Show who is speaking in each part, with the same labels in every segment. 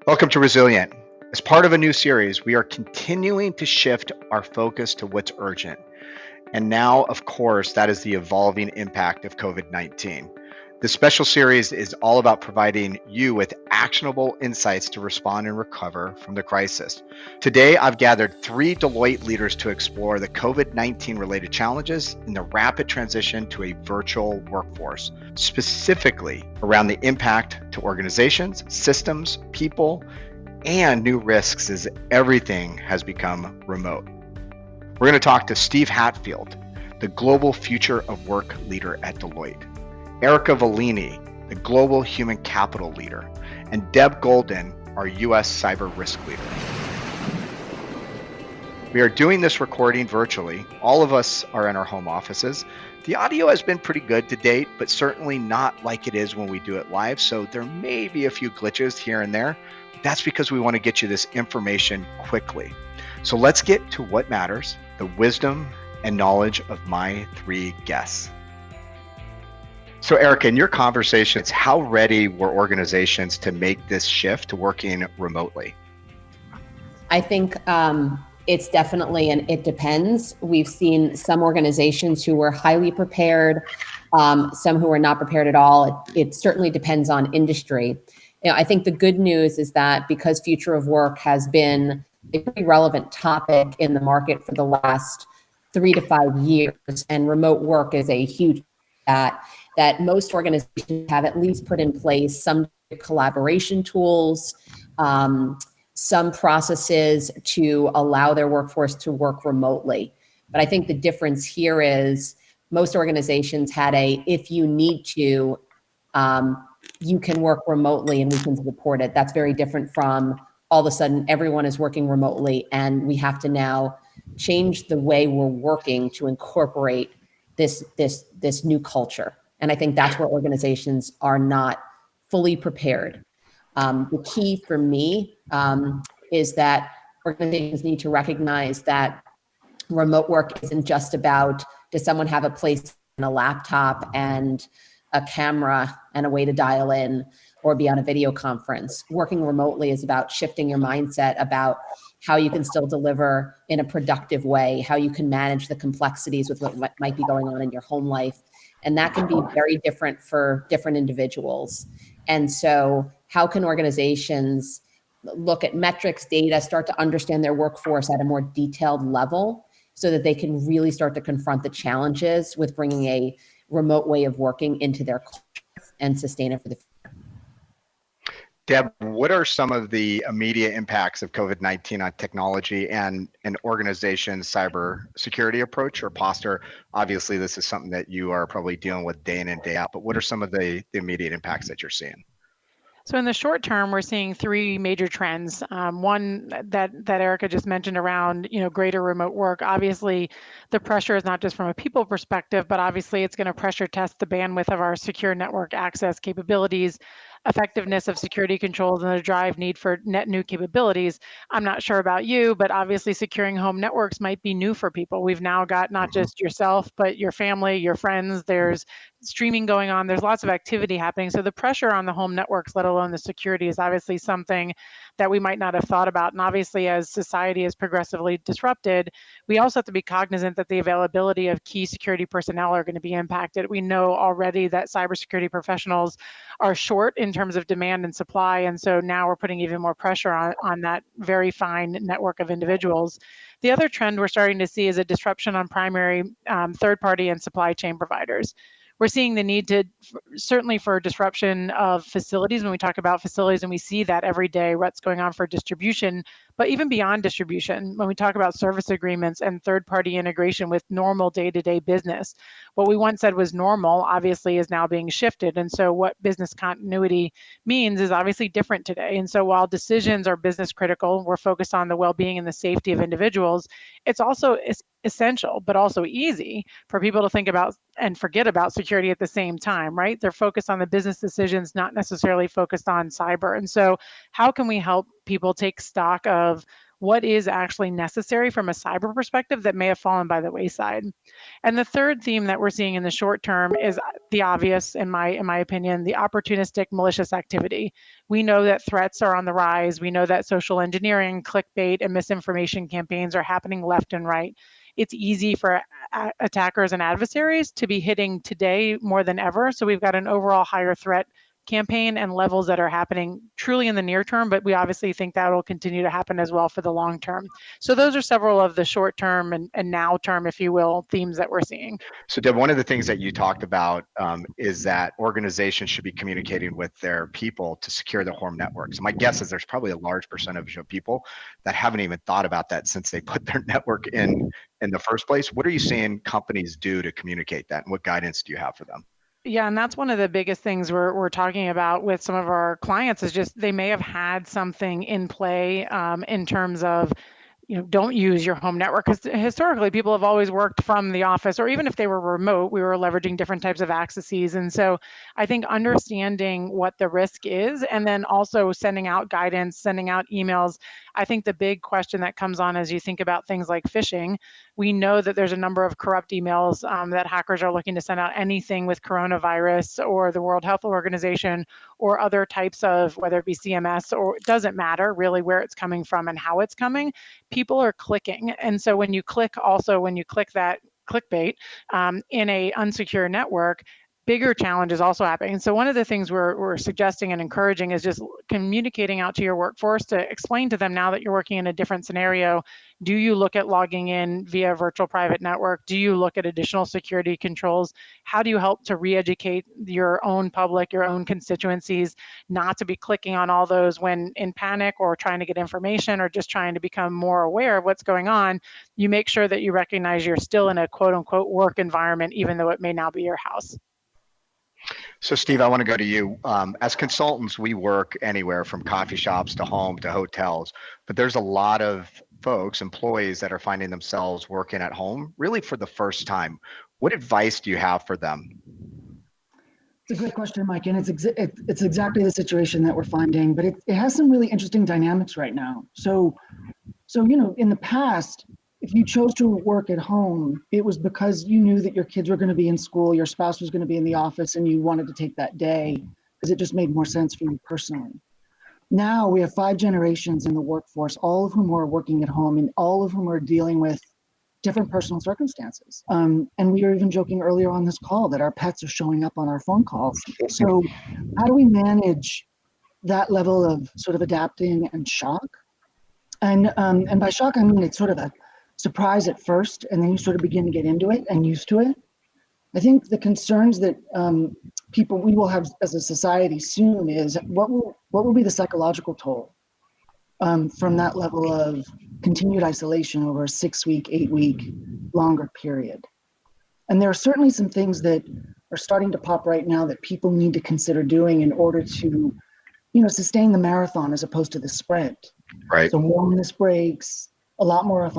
Speaker 1: Welcome to Resilient. As part of a new series, we are continuing to shift our focus to what's urgent. And now, of course, that is the evolving impact of COVID-19. This special series is all about providing you with actionable insights to respond and recover from the crisis. Today, I've gathered 3 Deloitte leaders to explore the COVID-19 related challenges in the rapid transition to a virtual workforce, specifically around the impact to organizations, systems, people, and new risks as everything has become remote. We're going to talk to Steve Hatfield, the Global Future of Work leader at Deloitte, Erica Vellini, the Global Human Capital leader, and Deb Golden, our U.S. Cyber Risk leader. We are doing this recording virtually. All of us are in our home offices. The audio has been pretty good to date, but certainly not like it is when we do it live, so there may be a few glitches here and there. That's because we want to get you this information quickly. So let's get to what matters, the wisdom and knowledge of my 3 guests. So Erica, in your conversations, how ready were organizations to make this shift to working remotely?
Speaker 2: I think it's definitely, and it depends. We've seen some organizations who were highly prepared, some who were not prepared at all. It certainly depends on industry. I think the good news is that because future of work has been a pretty relevant topic in the market for the last 3 to 5 years, and remote work is a huge that most organizations have at least put in place some collaboration tools, some processes to allow their workforce to work remotely. But I think the difference here is most organizations had if you need to, you can work remotely and we can support it. That's very different from all of a sudden everyone is working remotely and we have to now change the way we're working to incorporate this new culture. And I think that's where organizations are not fully prepared. The key for me is that organizations need to recognize that remote work isn't just about, does someone have a place and a laptop and a camera and a way to dial in or be on a video conference. Working remotely is about shifting your mindset about how you can still deliver in a productive way, how you can manage the complexities with what might be going on in your home life. And that can be very different for different individuals. And so how can organizations look at metrics, data, start to understand their workforce at a more detailed level so that they can really start to confront the challenges with bringing a remote way of working into their culture and sustain it for the future?
Speaker 1: Deb, what are some of the immediate impacts of COVID-19 on technology and an organization's cyber security approach or posture? Obviously, this is something that you are probably dealing with day in and day out, but what are some of the immediate impacts that you're seeing?
Speaker 3: So in the short term, we're seeing 3 major trends. One that Erica just mentioned around, greater remote work. Obviously, the pressure is not just from a people perspective, but obviously it's going to pressure test the bandwidth of our secure network access capabilities, effectiveness of security controls, and the drive need for net new capabilities. I'm not sure about you, but obviously securing home networks might be new for people. We've now got not just yourself, but your family, your friends. There's streaming going on. There's lots of activity happening. So the pressure on the home networks, let alone the security, is obviously something that we might not have thought about. And obviously, as society is progressively disrupted, we also have to be cognizant that the availability of key security personnel are going to be impacted. We know already that cybersecurity professionals are short in terms of demand and supply. And so now we're putting even more pressure on that very fine network of individuals. The other trend we're starting to see is a disruption on primary third-party and supply chain providers. We're seeing the need to, certainly for disruption of facilities, when we talk about facilities, and we see that every day, what's going on for distribution, but even beyond distribution, when we talk about service agreements and third-party integration with normal day-to-day business, what we once said was normal, obviously, is now being shifted. And so what business continuity means is obviously different today. And so while decisions are business critical, we're focused on the well-being and the safety of individuals, it's also essential, but also easy for people to think about and forget about security at the same time, right? They're focused on the business decisions, not necessarily focused on cyber. And so how can we help people take stock of what is actually necessary from a cyber perspective that may have fallen by the wayside. And the third theme that we're seeing in the short term is the obvious, in my opinion, the opportunistic malicious activity. We know that threats are on the rise. We know that social engineering, clickbait, and misinformation campaigns are happening left and right. It's easy for attackers and adversaries to be hitting today more than ever. So we've got an overall higher threat campaign and levels that are happening truly in the near term, but we obviously think that will continue to happen as well for the long term. So those are several of the short term and now term, if you will, themes that we're seeing.
Speaker 1: So Deb, one of the things that you talked about is that organizations should be communicating with their people to secure their home networks. My guess is there's probably a large percentage of people that haven't even thought about that since they put their network in the first place. What are you seeing companies do to communicate that, and what guidance do you have for them?
Speaker 3: Yeah, and that's one of the biggest things we're talking about with some of our clients is just they may have had something in play in terms of don't use your home network, because historically people have always worked from the office, or even if they were remote, we were leveraging different types of accesses. And so I think understanding what the risk is and then also sending out guidance, sending out emails. I think the big question that comes on as you think about things like phishing, we know that there's a number of corrupt emails that hackers are looking to send out, anything with coronavirus or the World Health Organization or other types of, whether it be CMS, or it doesn't matter really where it's coming from and how it's coming, people are clicking. And so when you click that clickbait in a unsecure network, bigger challenges also happening. So one of the things we're suggesting and encouraging is just communicating out to your workforce to explain to them, now that you're working in a different scenario, do you look at logging in via virtual private network? Do you look at additional security controls? How do you help to re-educate your own public, your own constituencies, not to be clicking on all those when in panic or trying to get information or just trying to become more aware of what's going on? You make sure that you recognize you're still in a quote unquote work environment, even though it may now be your house.
Speaker 1: So Steve, I want to go to you. As consultants, we work anywhere from coffee shops to home to hotels, but there's a lot of folks, employees that are finding themselves working at home really for the first time. What advice do you have for them?
Speaker 4: It's a great question, Mike, and it's exactly the situation that we're finding, but it has some really interesting dynamics right now. So in the past, if you chose to work at home, it was because you knew that your kids were going to be in school, your spouse was going to be in the office, and you wanted to take that day because it just made more sense for you personally. Now we have 5 generations in the workforce, all of whom are working at home and all of whom are dealing with different personal circumstances. And we were even joking earlier on this call that our pets are showing up on our phone calls. So how do we manage that level of sort of adapting and shock? And by shock, I mean it's sort of a surprise at first, and then you sort of begin to get into it and used to it. I think the concerns that we will have as a society soon is what will be the psychological toll from that level of continued isolation over a 6-week, 8-week, longer period. And there are certainly some things that are starting to pop right now that people need to consider doing in order to, sustain the marathon as opposed to the sprint.
Speaker 1: Right. So
Speaker 4: warmness breaks, a lot more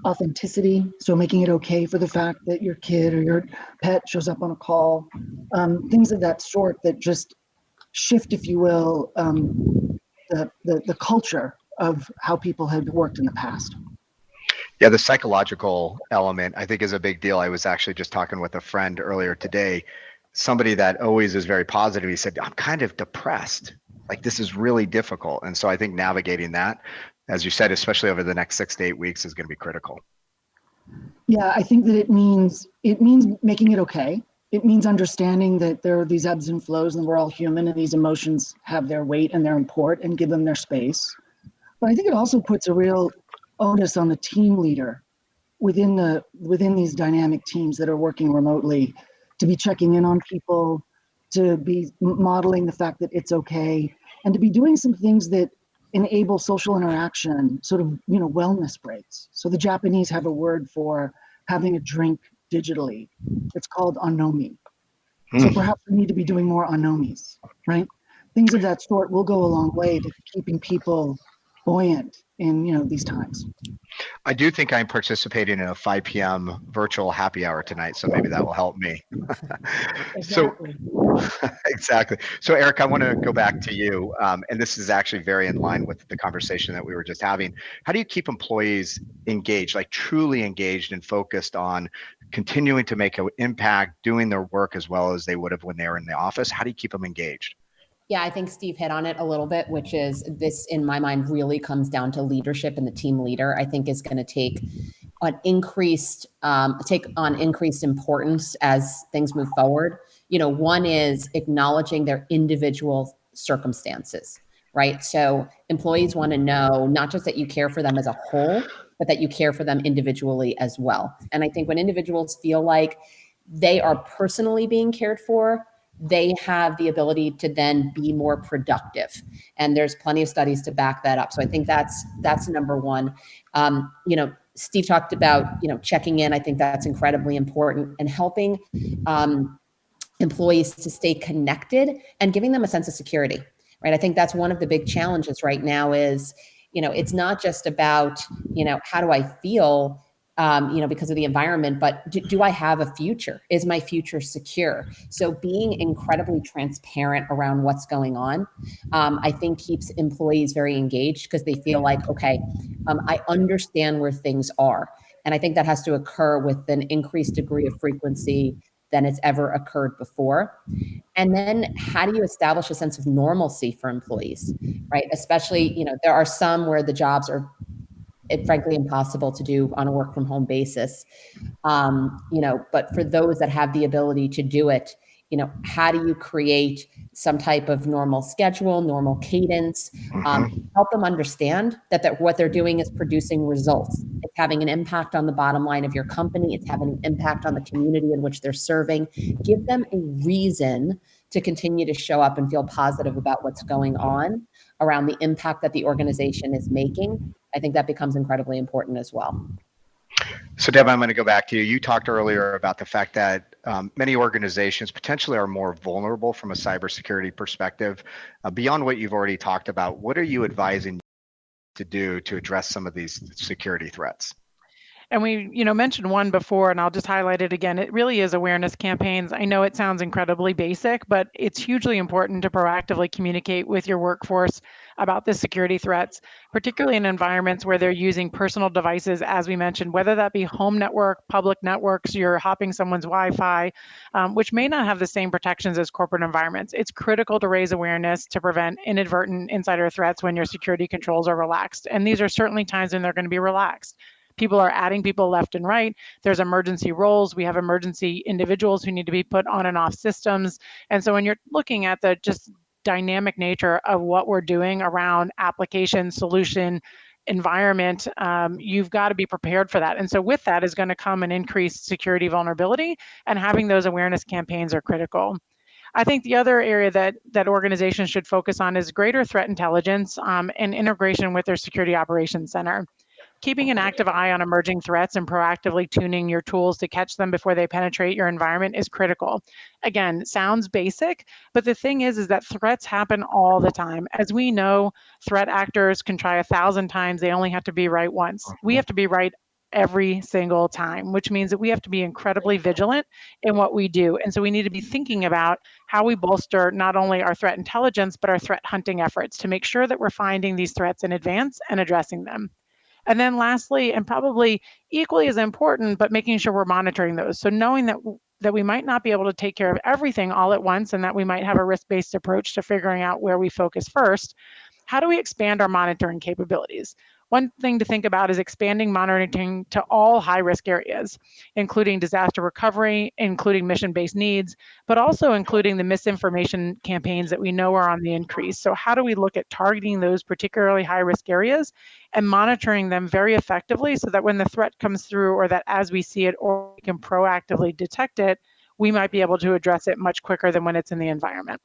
Speaker 4: authenticity. So making it okay for the fact that your kid or your pet shows up on a call, things of that sort that just shift, if you will, the culture of how people had worked in the past.
Speaker 1: Yeah, the psychological element I think is a big deal. I was actually just talking with a friend earlier today, somebody that always is very positive. He said, I'm kind of depressed. Like, this is really difficult. And so I think navigating that, as you said, especially over the next 6 to 8 weeks, is going to be critical.
Speaker 4: Yeah, I think that it means making it okay. It means understanding that there are these ebbs and flows and we're all human and these emotions have their weight and their import, and give them their space. But I think it also puts a real onus on the team leader within these dynamic teams that are working remotely to be checking in on people, to be modeling the fact that it's okay, and to be doing some things that enable social interaction, sort of, wellness breaks. So the Japanese have a word for having a drink digitally. It's called anomi. So perhaps we need to be doing more anomis, right? Things of that sort will go a long way to keeping people buoyant in these times.
Speaker 1: I do think I'm participating in a 5 p.m. virtual happy hour tonight, so maybe that will help me. So
Speaker 2: Exactly.
Speaker 1: exactly. So Eric, I want to go back to you, and this is actually very in line with the conversation that we were just having. How do you keep employees engaged, like truly engaged and focused on continuing to make an impact, doing their work as well as they would have when they were in the office? How do you keep them engaged?
Speaker 2: Yeah, I think Steve hit on it a little bit, which is this, in my mind, really comes down to leadership, and the team leader, I think, is going to take on increased importance as things move forward. One is acknowledging their individual circumstances, right? So employees want to know not just that you care for them as a whole, but that you care for them individually as well. And I think when individuals feel like they are personally being cared for, they have the ability to then be more productive. And there's plenty of studies to back that up. So I think that's number one. Steve talked about, checking in. I think that's incredibly important, and helping employees to stay connected and giving them a sense of security, right? I think that's one of the big challenges right now is, it's not just about, how do I feel, because of the environment, but do I have a future? Is my future secure? So being incredibly transparent around what's going on, I think keeps employees very engaged because they feel like, okay, I understand where things are. And I think that has to occur with an increased degree of frequency than it's ever occurred before. And then how do you establish a sense of normalcy for employees, right? Especially, there are some where the jobs are frankly impossible to do on a work from home basis. But for those that have the ability to do it, how do you create some type of normal schedule, normal cadence, help them understand that what they're doing is producing results. It's having an impact on the bottom line of your company. It's having an impact on the community in which they're serving. Give them a reason to continue to show up and feel positive about what's going on around the impact that the organization is making. I think that becomes incredibly important as well.
Speaker 1: So Deb, I'm going to go back to you. You talked earlier about the fact that many organizations potentially are more vulnerable from a cybersecurity perspective. Beyond what you've already talked about, what are you advising to do to address some of these security threats?
Speaker 3: And we, mentioned one before, and I'll just highlight it again. It really is awareness campaigns. I know it sounds incredibly basic, but it's hugely important to proactively communicate with your workforce about the security threats, particularly in environments where they're using personal devices, as we mentioned, whether that be home network, public networks, you're hopping someone's Wi-Fi, which may not have the same protections as corporate environments. It's critical to raise awareness to prevent inadvertent insider threats when your security controls are relaxed. And these are certainly times when they're going to be relaxed. People are adding people left and right. There's emergency roles. We have emergency individuals who need to be put on and off systems. And so when you're looking at the just dynamic nature of what we're doing around application, solution, environment, you've got to be prepared for that. And so with that is going to come an increased security vulnerability, and having those awareness campaigns are critical. I think the other area that organizations should focus on is greater threat intelligence and integration with their security operations center. Keeping an active eye on emerging threats and proactively tuning your tools to catch them before they penetrate your environment is critical. Again, sounds basic, but the thing is that threats happen all the time. As we know, threat actors can try 1,000 times. They only have to be right once. We have to be right every single time, which means that we have to be incredibly vigilant in what we do. And so we need to be thinking about how we bolster not only our threat intelligence, but our threat hunting efforts to make sure that we're finding these threats in advance and addressing them. And then lastly, and probably equally as important, but making sure we're monitoring those. So knowing that we might not be able to take care of everything all at once, and that we might have a risk-based approach to figuring out where we focus first. How do we expand our monitoring capabilities? One thing to think about is expanding monitoring to all high-risk areas, including disaster recovery, including mission-based needs, but also including the misinformation campaigns that we know are on the increase. So how do we look at targeting those particularly high-risk areas and monitoring them very effectively so that when the threat comes through, or that as we see it or we can proactively detect it, we might be able to address it much quicker than when it's in the environment.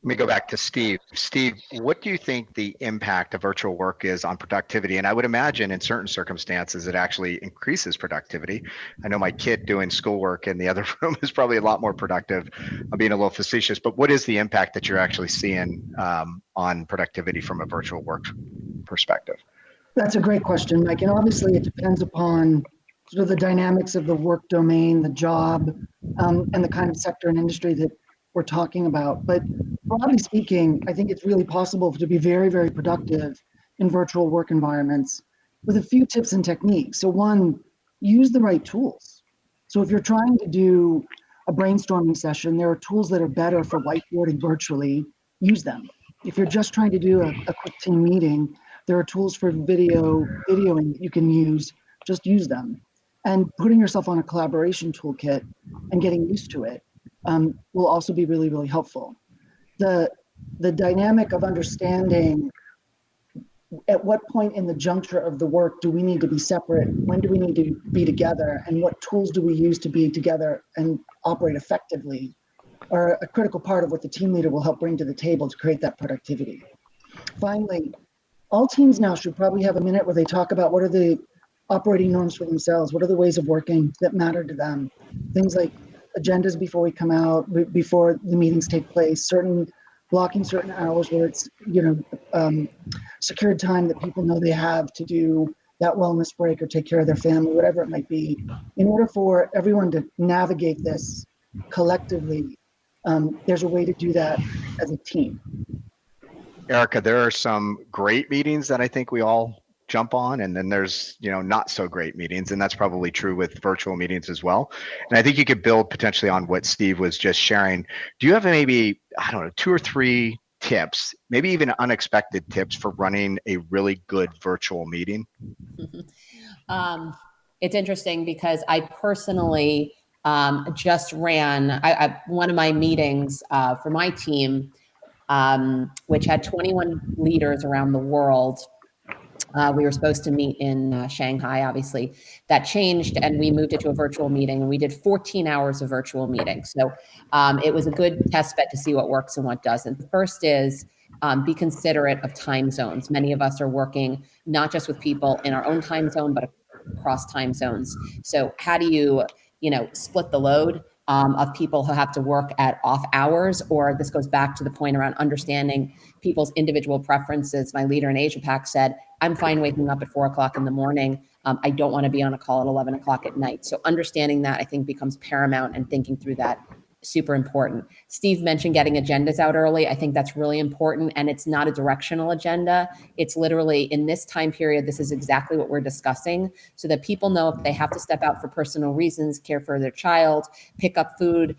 Speaker 1: Let me go back to Steve. Steve, what do you think the impact of virtual work is on productivity? And I would imagine in certain circumstances, it actually increases productivity. I know my kid doing schoolwork in the other room is probably a lot more productive. I'm being a little facetious, but what is the impact that you're actually seeing on productivity from a virtual work perspective?
Speaker 4: That's a great question, Mike. And obviously it depends upon sort of the dynamics of the work domain, the job, and the kind of sector and industry that we're talking about. But broadly speaking, I think it's really possible to be very, very productive in virtual work environments with a few tips and techniques. So one, use the right tools. So if you're trying to do a brainstorming session, there are tools that are better for whiteboarding virtually, use them. If you're just trying to do a quick team meeting, there are tools for videoing that you can use, just use them. And putting yourself on a collaboration toolkit and getting used to it will also be really, really helpful. The dynamic of understanding at what point in the juncture of the work do we need to be separate? When do we need to be together? And what tools do we use to be together and operate effectively are a critical part of what the team leader will help bring to the table to create that productivity. Finally, all teams now should probably have a minute where they talk about what are the operating norms for themselves, what are the ways of working that matter to them. Things like agendas before we come out, before the meetings take place, blocking certain hours where it's, secured time that people know they have to do that wellness break or take care of their family, whatever it might be, in order for everyone to navigate this collectively. There's a way to do that as a team.
Speaker 1: Erica, there are some great meetings that I think we all jump on, and then there's not so great meetings, and that's probably true with virtual meetings as well. And I think you could build potentially on what Steve was just sharing. Do you have maybe, I don't know, 2 or 3 tips, maybe even unexpected tips for running a really good virtual meeting?
Speaker 2: It's interesting because I personally just ran one of my meetings for my team, which had 21 leaders around the world. We were supposed to meet in Shanghai, obviously. That changed, and we moved it to a virtual meeting, and we did 14 hours of virtual meeting. So it was a good test bed to see what works and what doesn't. The first is be considerate of time zones. Many of us are working not just with people in our own time zone, but across time zones. So how do you, split the load of people who have to work at off hours? Or this goes back to the point around understanding people's individual preferences. My leader in Asia Pac said, I'm fine waking up at 4 o'clock in the morning. I don't want to be on a call at 11 o'clock at night. So understanding that, I think, becomes paramount, and thinking through that, super important. Steve mentioned getting agendas out early. I think that's really important. And it's not a directional agenda. It's literally, in this time period, this is exactly what we're discussing, so that people know if they have to step out for personal reasons, care for their child, pick up food,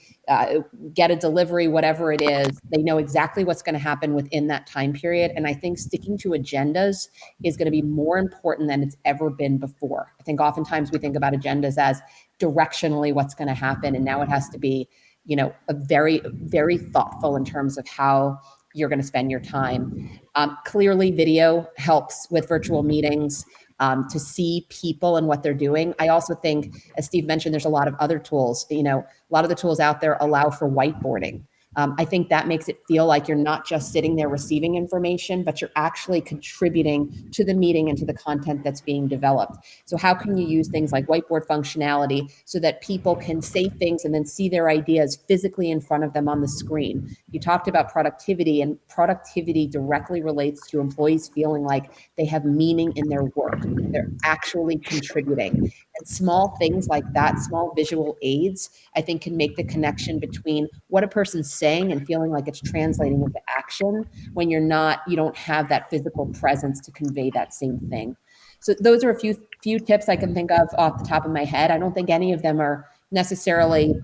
Speaker 2: get a delivery, whatever it is, they know exactly what's going to happen within that time period. And I think sticking to agendas is going to be more important than it's ever been before. I think oftentimes we think about agendas as directionally what's going to happen. And now it has to be, a very, very thoughtful in terms of how you're going to spend your time. Clearly, video helps with virtual meetings to see people and what they're doing. I also think, as Steve mentioned, there's a lot of other tools. A lot of the tools out there allow for whiteboarding. I think that makes it feel like you're not just sitting there receiving information, but you're actually contributing to the meeting and to the content that's being developed. So how can you use things like whiteboard functionality so that people can say things and then see their ideas physically in front of them on the screen? You talked about productivity, and productivity directly relates to employees feeling like they have meaning in their work. They're actually contributing. And small things like that, small visual aids, I think can make the connection between what a person's saying and feeling like it's translating into action when you don't have that physical presence to convey that same thing. So those are a few tips I can think of off the top of my head. I don't think any of them are necessarily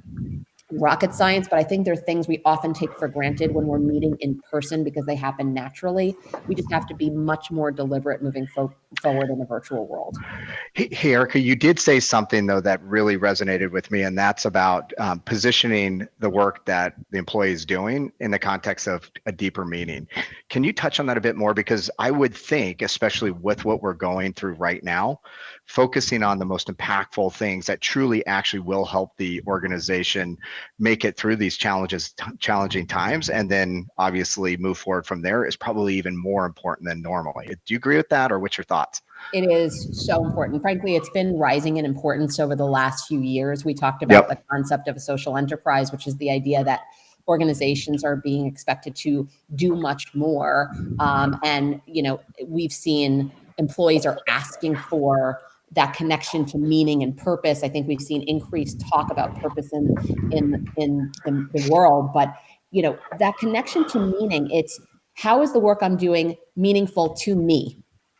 Speaker 2: rocket science, but I think they're things we often take for granted when we're meeting in person because they happen naturally. We just have to be much more deliberate moving forward in the virtual world.
Speaker 1: Hey, Erica, you did say something, though, that really resonated with me, and that's about positioning the work that the employee is doing in the context of a deeper meaning. Can you touch on that a bit more? Because I would think, especially with what we're going through right now, focusing on the most impactful things that truly actually will help the organization make it through these challenging times, and then obviously move forward from there, is probably even more important than normally. Do you agree with that, or what's your thoughts?
Speaker 2: It is so important. Frankly, it's been rising in importance over the last few years. We talked about the concept of a social enterprise, which is the idea that organizations are being expected to do much more. And, we've seen employees are asking for that connection to meaning and purpose. I think we've seen increased talk about purpose in the world, but that connection to meaning, it's how is the work I'm doing meaningful to me,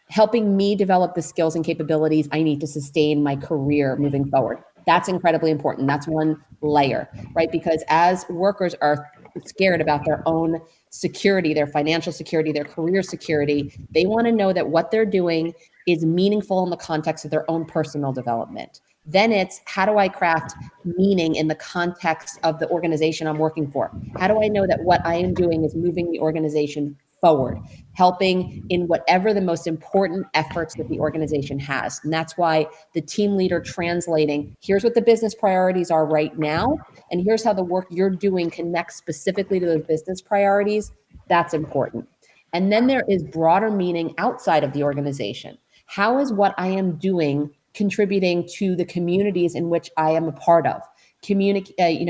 Speaker 2: helping me develop the skills and capabilities I need to sustain my career moving forward. That's incredibly important. That's one layer, right? Because as workers are scared about their own security, their financial security, their career security, they want to know that what they're doing is meaningful in the context of their own personal development. Then it's, how do I craft meaning in the context of the organization I'm working for? How do I know that what I am doing is moving the organization forward, helping in whatever the most important efforts that the organization has? And that's why the team leader translating, here's what the business priorities are right now, and here's how the work you're doing connects specifically to those business priorities. That's important. And then there is broader meaning outside of the organization. How is what I am doing contributing to the communities in which I am a part of?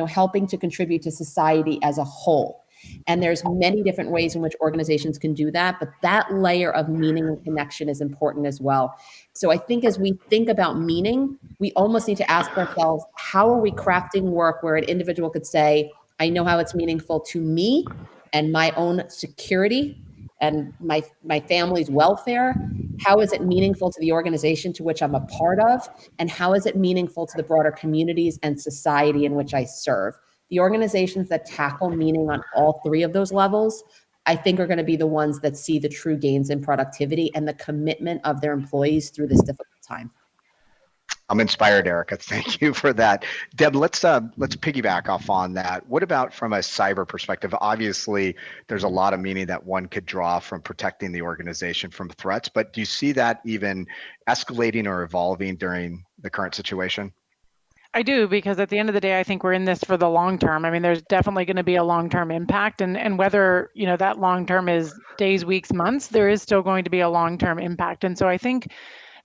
Speaker 2: Helping to contribute to society as a whole. And there's many different ways in which organizations can do that, but that layer of meaning and connection is important as well. So I think as we think about meaning, we almost need to ask ourselves, how are we crafting work where an individual could say, I know how it's meaningful to me and my own security and my family's welfare? How is it meaningful to the organization to which I'm a part of? And how is it meaningful to the broader communities and society in which I serve? The organizations that tackle meaning on all three of those levels, I think, are going to be the ones that see the true gains in productivity and the commitment of their employees through this difficult time.
Speaker 1: I'm inspired, Erica. Thank you for that. Deb, let's piggyback off on that. What about from a cyber perspective? Obviously, there's a lot of meaning that one could draw from protecting the organization from threats, but do you see that even escalating or evolving during the current situation?
Speaker 3: I do, because at the end of the day, I think we're in this for the long term. I mean, there's definitely going to be a long-term impact, and whether, that long term is days, weeks, months, there is still going to be a long-term impact. And so I think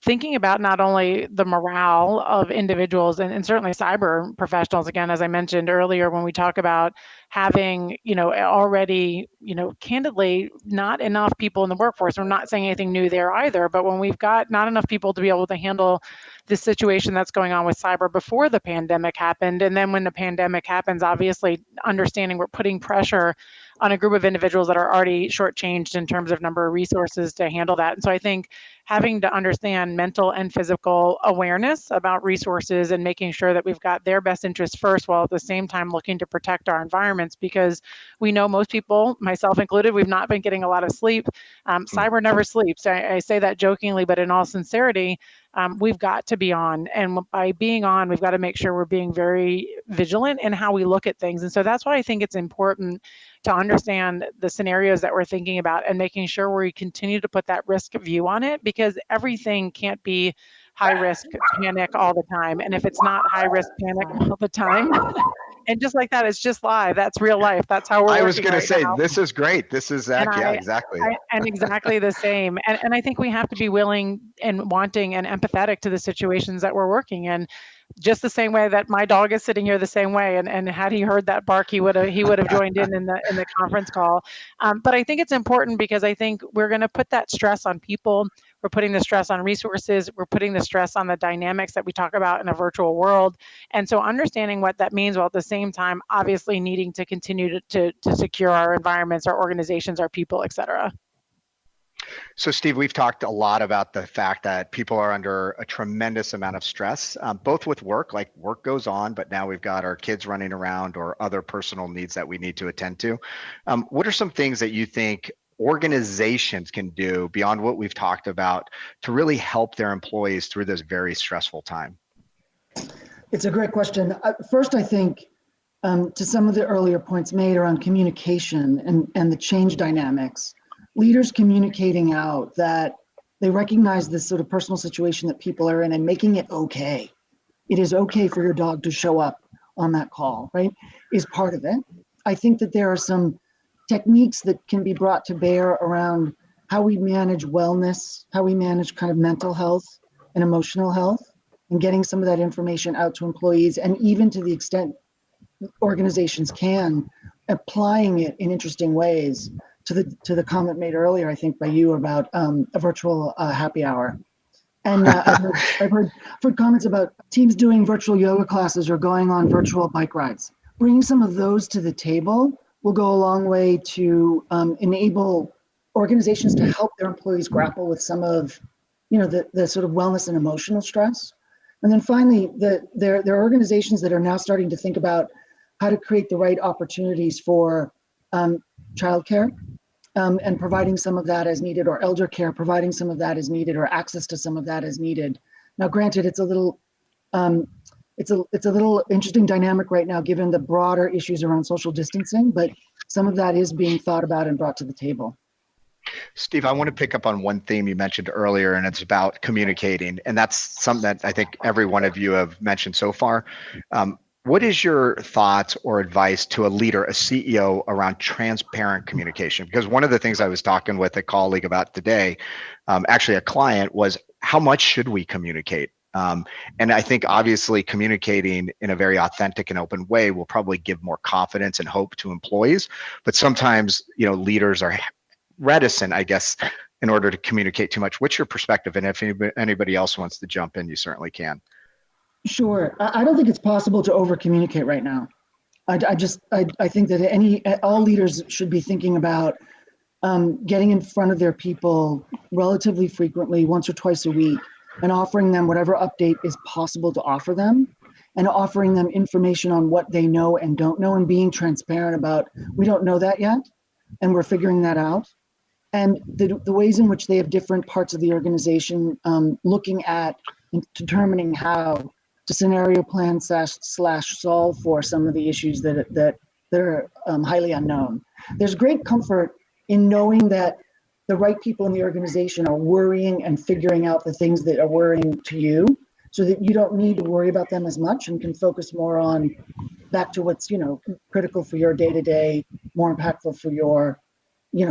Speaker 3: thinking about not only the morale of individuals and certainly cyber professionals, again, as I mentioned earlier, when we talk about having, already, candidly, not enough people in the workforce. We're not saying anything new there either, but when we've got not enough people to be able to handle the situation that's going on with cyber before the pandemic happened, and then when the pandemic happens, obviously understanding we're putting pressure on a group of individuals that are already shortchanged in terms of number of resources to handle that. And so I think having to understand mental and physical awareness about resources and making sure that we've got their best interests first, while at the same time looking to protect our environments, because we know most people, myself included, we've not been getting a lot of sleep. Cyber never sleeps. I say that jokingly, but in all sincerity, we've got to be on. And by being on, we've got to make sure we're being very vigilant in how we look at things. And so that's why I think it's important to understand the scenarios that we're thinking about and making sure we continue to put that risk view on it, because everything can't be high risk panic all the time. And if it's not high risk panic all the time, and just like that, it's just live. That's real life. That's how we're working.
Speaker 1: I was going to say,
Speaker 3: now.
Speaker 1: This is great. This is exactly.
Speaker 3: And exactly the same. And I think we have to be willing and wanting and empathetic to the situations that we're working in. Just the same way that my dog is sitting here the same way, and had he heard that bark, he would have joined in the conference call. But I think it's important, because I think we're going to put that stress on people. We're putting the stress on resources. We're putting the stress on the dynamics that we talk about in a virtual world. And so understanding what that means, while at the same time, obviously needing to continue to secure our environments, our organizations, our people, et cetera.
Speaker 1: So Steve, we've talked a lot about the fact that people are under a tremendous amount of stress, both with work, like work goes on, but now we've got our kids running around or other personal needs that we need to attend to. What are some things that you think organizations can do beyond what we've talked about to really help their employees through this very stressful time?
Speaker 4: It's a great question. First, I think to some of the earlier points made around communication and the change dynamics, leaders communicating out that they recognize this sort of personal situation that people are in and making it okay. It is okay for your dog to show up on that call, right? Is part of it. I think that there are some techniques that can be brought to bear around how we manage wellness, how we manage kind of mental health and emotional health, and getting some of that information out to employees, and even to the extent organizations can applying it in interesting ways to the comment made earlier, I think by you about a virtual happy hour. And I've heard comments about teams doing virtual yoga classes or going on virtual bike rides. Bringing some of those to the table will go a long way to enable organizations to help their employees grapple with some of, the sort of wellness and emotional stress. And then finally, there are organizations that are now starting to think about how to create the right opportunities for childcare. And providing some of that as needed, or elder care, providing some of that as needed, or access to some of that as needed. Now, granted, it's a little interesting dynamic right now, given the broader issues around social distancing, but some of that is being thought about and brought to the table.
Speaker 1: Steve, I want to pick up on one theme you mentioned earlier, and it's about communicating. And that's something that I think every one of you have mentioned so far. What is your thoughts or advice to a leader, a CEO, around transparent communication? Because one of the things I was talking with a colleague about today, actually a client, was how much should we communicate? And I think obviously communicating in a very authentic and open way will probably give more confidence and hope to employees. But sometimes, leaders are reticent, I guess, in order to communicate too much. What's your perspective? And if anybody else wants to jump in, you certainly can.
Speaker 4: Sure. I don't think it's possible to over communicate right now. I think that all leaders should be thinking about getting in front of their people relatively frequently, once or twice a week, and offering them whatever update is possible to offer them, and offering them information on what they know and don't know, and being transparent about, we don't know that yet, and we're figuring that out. And the ways in which they have different parts of the organization looking at and determining how to scenario plan / solve for some of the issues that are highly unknown. There's great comfort in knowing that the right people in the organization are worrying and figuring out the things that are worrying to you, so that you don't need to worry about them as much and can focus more on back to what's critical for your day-to-day, more impactful for your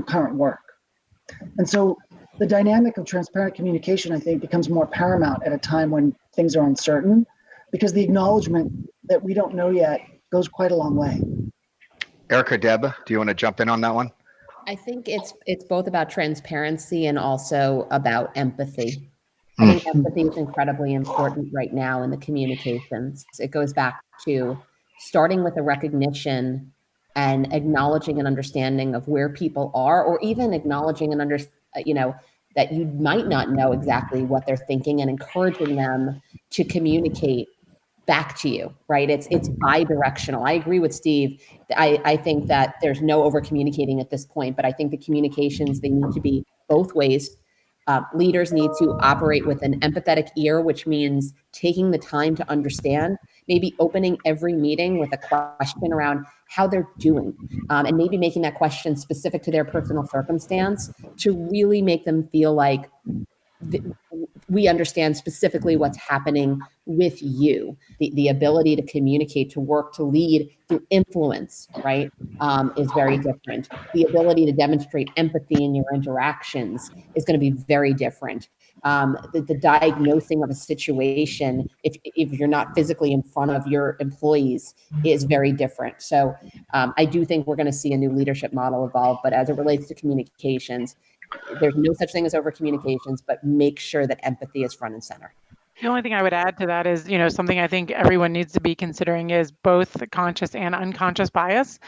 Speaker 4: current work. And so the dynamic of transparent communication, I think, becomes more paramount at a time when things are uncertain, because the acknowledgement that we don't know yet goes quite a long way.
Speaker 1: Erica, Deb, do you want to jump in on that one?
Speaker 2: I think it's both about transparency and also about empathy. I think empathy is incredibly important right now in the communications. It goes back to starting with a recognition and acknowledging an understanding of where people are, or even acknowledging that you might not know exactly what they're thinking, and encouraging them to communicate back to you, right? It's bi-directional. I agree with Steve. I think that there's no over communicating at this point, but I think the communications, they need to be both ways. Leaders need to operate with an empathetic ear, which means taking the time to understand, maybe opening every meeting with a question around how they're doing, and maybe making that question specific to their personal circumstance to really make them feel like we understand specifically what's happening with you. The ability to communicate, to work, to lead through influence, right, is very different. The ability to demonstrate empathy in your interactions is going to be very different. The diagnosing of a situation, if you're not physically in front of your employees, is very different. So I do think we're going to see a new leadership model evolve. But as it relates to communications, there's no such thing as over communications, but make sure that empathy is front and center.
Speaker 3: The only thing I would add to that is, something I think everyone needs to be considering is both conscious and unconscious bias.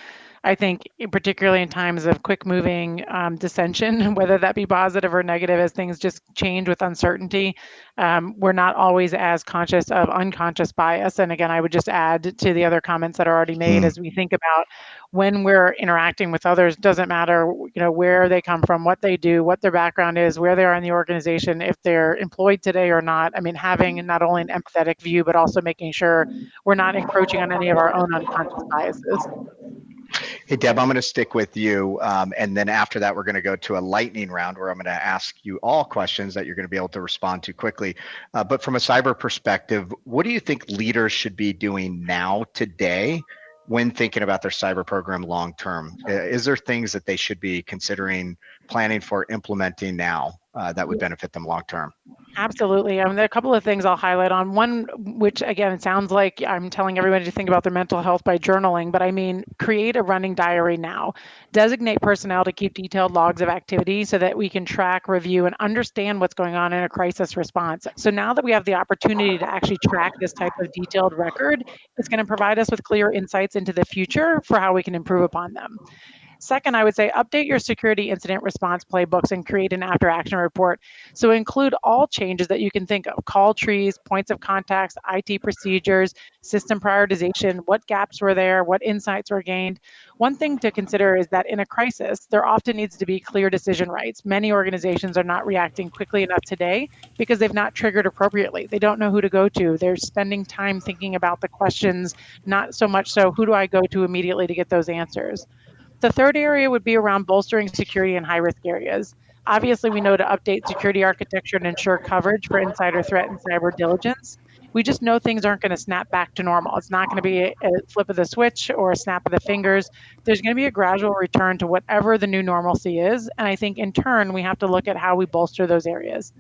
Speaker 3: I think particularly in times of quick moving dissension, whether that be positive or negative, as things just change with uncertainty, we're not always as conscious of unconscious bias. And again, I would just add to the other comments that are already made, as we think about when we're interacting with others, doesn't matter, where they come from, what they do, what their background is, where they are in the organization, if they're employed today or not. I mean, having not only an empathetic view, but also making sure we're not encroaching on any of our own unconscious biases.
Speaker 1: Hey, Deb, I'm going to stick with you. And then after that, we're going to go to a lightning round where I'm going to ask you all questions that you're going to be able to respond to quickly. But from a cyber perspective, what do you think leaders should be doing now, today, when thinking about their cyber program long term? Is there things that they should be considering, planning for, implementing now that would benefit them long term?
Speaker 3: Absolutely. There are a couple of things I'll highlight on. One, which again, it sounds like I'm telling everybody to think about their mental health by journaling, but I mean, create a running diary now. Designate personnel to keep detailed logs of activity so that we can track, review, and understand what's going on in a crisis response. So now that we have the opportunity to actually track this type of detailed record, it's going to provide us with clear insights into the future for how we can improve upon them. Second, I would say update your security incident response playbooks and create an after action report. So include all changes that you can think of: call trees, points of contacts, IT procedures, system prioritization, what gaps were there, what insights were gained. One thing to consider is that in a crisis, there often needs to be clear decision rights. Many organizations are not reacting quickly enough today because they've not triggered appropriately. They don't know who to go to. They're spending time thinking about the questions, not so much so who do I go to immediately to get those answers. The third area would be around bolstering security in high risk areas. Obviously, we know to update security architecture and ensure coverage for insider threat and cyber diligence. We just know things aren't going to snap back to normal. It's not going to be a flip of the switch or a snap of the fingers. There's going to be a gradual return to whatever the new normalcy is. And I think in turn, we have to look at how we bolster those areas.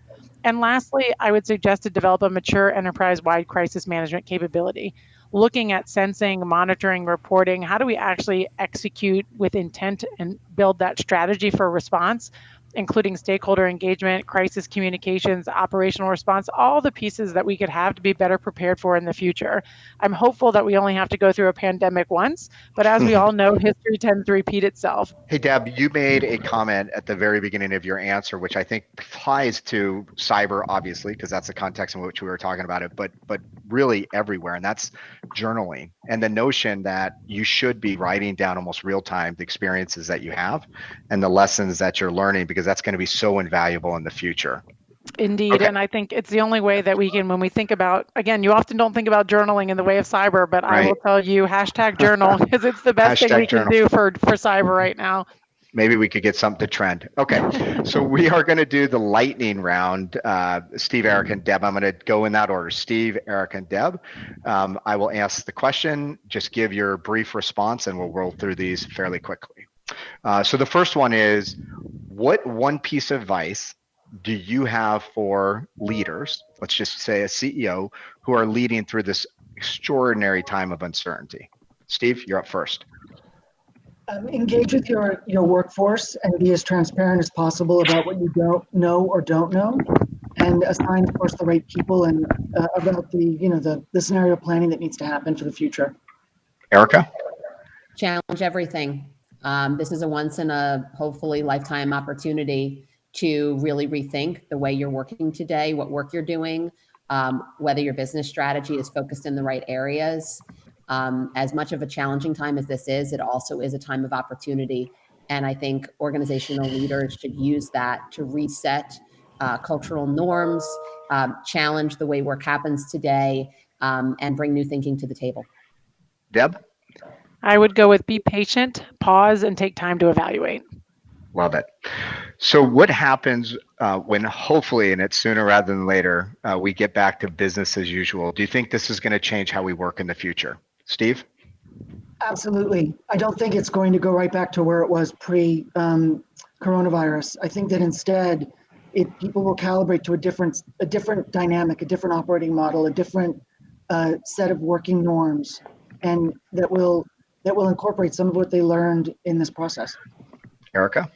Speaker 3: And lastly, I would suggest to develop a mature enterprise-wide crisis management capability, looking at sensing, monitoring, reporting. How do we actually execute with intent and build that strategy for response, including stakeholder engagement, crisis communications, operational response, all the pieces that we could have to be better prepared for in the future. I'm hopeful that we only have to go through a pandemic once, but as we all know, history tends to repeat itself.
Speaker 1: Hey, Deb, you made a comment at the very beginning of your answer, which I think applies to cyber, obviously, because that's the context in which we were talking about it, but really everywhere, and that's journaling. And the notion that you should be writing down almost real time the experiences that you have and the lessons that you're learning, because that's going to be so invaluable in the future.
Speaker 3: Indeed.
Speaker 1: Okay.
Speaker 3: And I think it's the only way that we can, when we think about, again, you often don't think about journaling in the way of cyber, but I will tell you hashtag journal because it's the best thing we can do for cyber right now.
Speaker 1: Maybe we could get something to trend. Okay, so we are going to do the lightning round. Steve, Eric, and Deb. I'm going to go in that order. Steve, Eric, and Deb. I will ask the question. Just give your brief response, and we'll roll through these fairly quickly. So the first one is, what one piece of advice do you have for leaders, let's just say a CEO, who are leading through this extraordinary time of uncertainty? Steve, you're up first.
Speaker 4: Engage with your workforce and be as transparent as possible about what you don't know or don't know, and assign, of course, the right people and about the scenario planning that needs to happen for the future.
Speaker 1: Erica?
Speaker 2: Challenge everything. This is a once in a hopefully lifetime opportunity to really rethink the way you're working today, what work you're doing, whether your business strategy is focused in the right areas. As much of a challenging time as this is, it also is a time of opportunity. And I think organizational leaders should use that to reset cultural norms, challenge the way work happens today, and bring new thinking to the table.
Speaker 1: Deb?
Speaker 3: I would go with be patient, pause, and take time to evaluate.
Speaker 1: Love it. So what happens when hopefully, and it's sooner rather than later, we get back to business as usual? Do you think this is going to change how we work in the future? Steve?
Speaker 4: Absolutely. I don't think it's going to go right back to where it was pre-coronavirus. I think that instead, people will calibrate to a different dynamic, a different operating model, a different set of working norms, and that will incorporate some of what they learned in this process.
Speaker 1: Erica?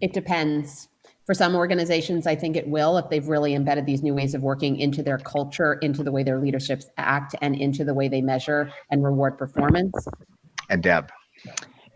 Speaker 2: It depends. For some organizations, I think it will, if they've really embedded these new ways of working into their culture, into the way their leaderships act, and into the way they measure and reward performance.
Speaker 1: And Deb?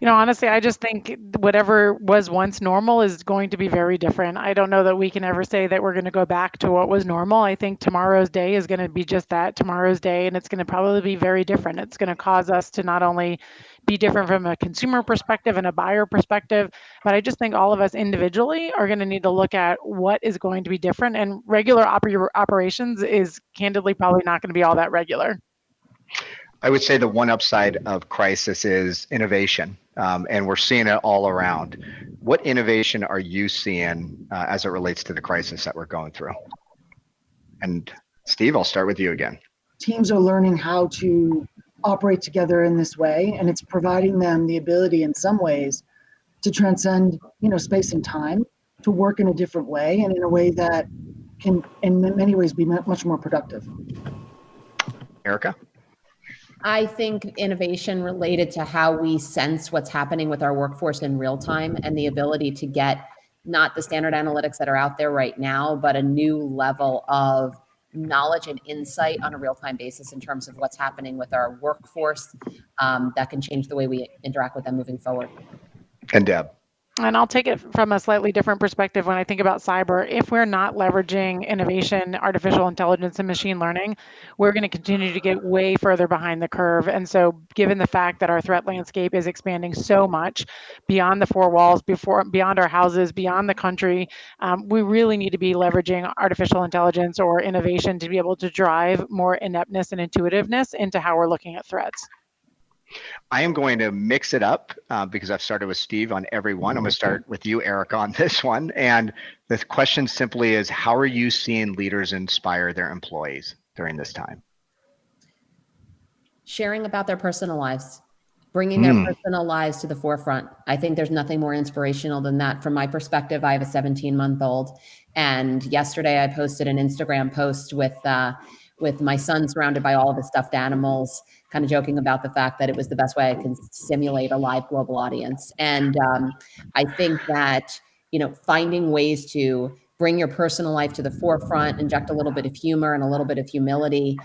Speaker 3: Honestly, I just think whatever was once normal is going to be very different. I don't know that we can ever say that we're going to go back to what was normal. I think tomorrow's day is going to be just that, tomorrow's day, and it's going to probably be very different. It's going to cause us to not only be different from a consumer perspective and a buyer perspective, but I just think all of us individually are going to need to look at what is going to be different, and regular operations is candidly probably not going to be all that regular.
Speaker 1: I would say the one upside of crisis is innovation, and we're seeing it all around. What innovation are you seeing as it relates to the crisis that we're going through? And Steve, I'll start with you again.
Speaker 4: Teams are learning how to operate together in this way, and it's providing them the ability in some ways to transcend, space and time, to work in a different way, and in a way that can, in many ways, be much more productive.
Speaker 1: Erica?
Speaker 2: I think innovation related to how we sense what's happening with our workforce in real time and the ability to get not the standard analytics that are out there right now, but a new level of knowledge and insight on a real-time basis in terms of what's happening with our workforce that can change the way we interact with them moving forward.
Speaker 1: And Deb?
Speaker 3: And I'll take it from a slightly different perspective when I think about cyber. If we're not leveraging innovation, artificial intelligence, and machine learning, we're going to continue to get way further behind the curve. And so, given the fact that our threat landscape is expanding so much beyond the four walls, beyond our houses, beyond the country, we really need to be leveraging artificial intelligence or innovation to be able to drive more ineptness and intuitiveness into how we're looking at threats.
Speaker 1: I am going to mix it up because I've started with Steve on every one. I'm going to start with you, Erica, on this one. And the question simply is, how are you seeing leaders inspire their employees during this time?
Speaker 2: Sharing about their personal lives, bringing their personal lives to the forefront. I think there's nothing more inspirational than that. From my perspective, I have a 17-month-old. And yesterday I posted an Instagram post with my son surrounded by all of his stuffed animals, kind of joking about the fact that it was the best way I can simulate a live global audience. And I think that, finding ways to bring your personal life to the forefront, inject a little bit of humor and a little bit of humility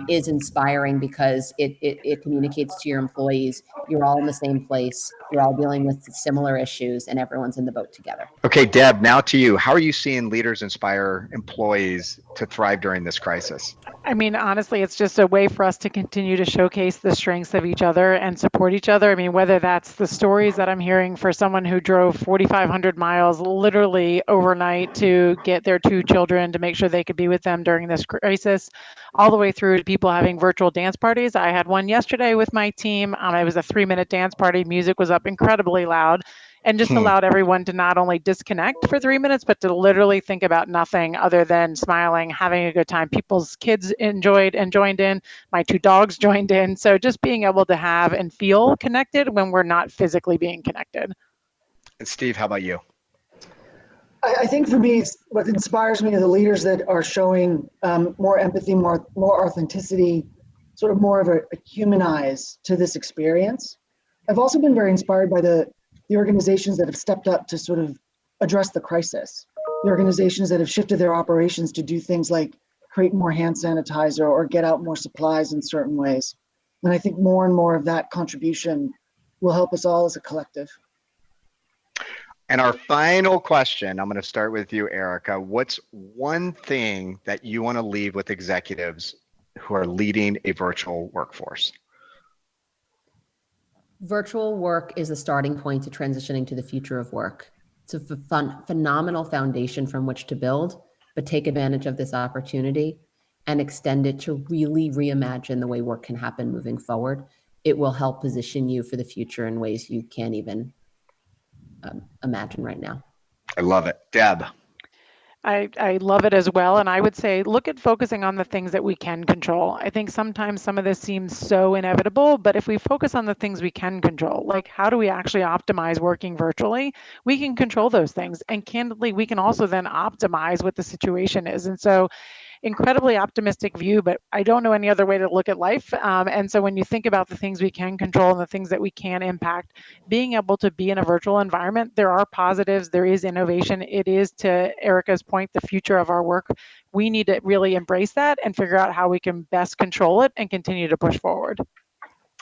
Speaker 2: is inspiring because it communicates to your employees, you're all in the same place, you're all dealing with similar issues, and everyone's in the boat together.
Speaker 1: Okay, Deb, now to you. How are you seeing leaders inspire employees to thrive during this crisis?
Speaker 3: I mean, honestly, it's just a way for us to continue to showcase the strengths of each other and support each other. I mean, whether that's the stories that I'm hearing for someone who drove 4,500 miles literally overnight to get their two children to make sure they could be with them during this crisis, all the way through to people having virtual dance parties. I had one yesterday with my team. It was a 3-minute dance party. Music was up incredibly loud. And just allowed everyone to not only disconnect for 3 minutes, but to literally think about nothing other than smiling, having a good time. People's kids enjoyed and joined in. My 2 dogs joined in. So just being able to have and feel connected when we're not physically being connected.
Speaker 1: And Steve, how about you?
Speaker 4: I think for me, what inspires me are the leaders that are showing more empathy, more authenticity, sort of more of a human eyes to this experience. I've also been very inspired by the organizations that have stepped up to sort of address the crisis, the organizations that have shifted their operations to do things like create more hand sanitizer or get out more supplies in certain ways. And I think more and more of that contribution will help us all as a collective.
Speaker 1: And our final question, I'm going to start with you, Erica. What's one thing that you want to leave with executives who are leading a virtual workforce?
Speaker 2: Virtual work is a starting point to transitioning to the future of work. It's a phenomenal foundation from which to build, but take advantage of this opportunity and extend it to really reimagine the way work can happen moving forward. It will help position you for the future in ways you can't even imagine right now.
Speaker 1: I love it. Deb.
Speaker 3: I love it as well. And I would say, look at focusing on the things that we can control. I think sometimes some of this seems so inevitable, but if we focus on the things we can control, like how do we actually optimize working virtually, we can control those things. And candidly, we can also then optimize what the situation is. And so incredibly optimistic view, but I don't know any other way to look at life. And so when you think about the things we can control and the things that we can impact, being able to be in a virtual environment, there are positives, there is innovation. It is, to Erica's point, the future of our work. We need to really embrace that and figure out how we can best control it and continue to push forward.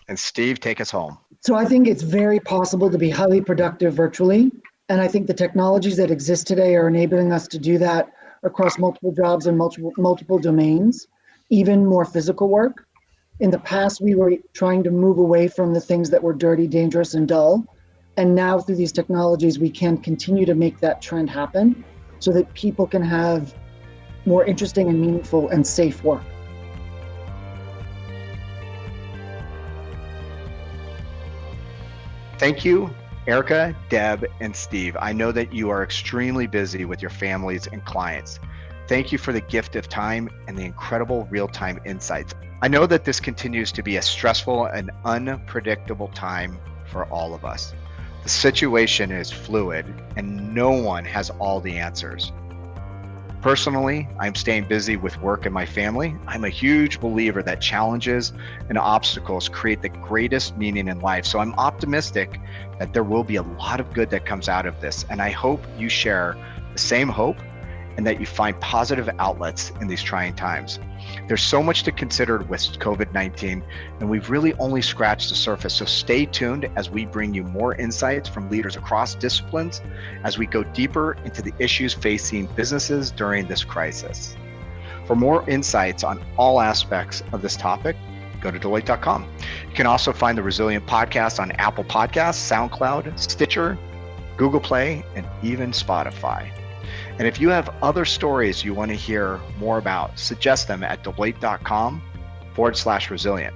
Speaker 1: And Steve, take us home.
Speaker 4: So I think it's very possible to be highly productive virtually. And I think the technologies that exist today are enabling us to do that across multiple jobs and multiple domains, even more physical work. In the past, we were trying to move away from the things that were dirty, dangerous, and dull. And now through these technologies, we can continue to make that trend happen so that people can have more interesting and meaningful and safe work.
Speaker 1: Thank you, Erica, Deb, and Steve. I know that you are extremely busy with your families and clients. Thank you for the gift of time and the incredible real-time insights. I know that this continues to be a stressful and unpredictable time for all of us. The situation is fluid and no one has all the answers. Personally, I'm staying busy with work and my family. I'm a huge believer that challenges and obstacles create the greatest meaning in life. So I'm optimistic that there will be a lot of good that comes out of this. And I hope you share the same hope and that you find positive outlets in these trying times. There's so much to consider with COVID-19, and we've really only scratched the surface. So stay tuned as we bring you more insights from leaders across disciplines as we go deeper into the issues facing businesses during this crisis. For more insights on all aspects of this topic, go to Deloitte.com. You can also find the Resilient Podcast on Apple Podcasts, SoundCloud, Stitcher, Google Play, and even Spotify. And if you have other stories you want to hear more about, suggest them at Deloitte.com/resilient.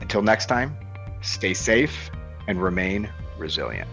Speaker 1: Until next time, stay safe and remain resilient.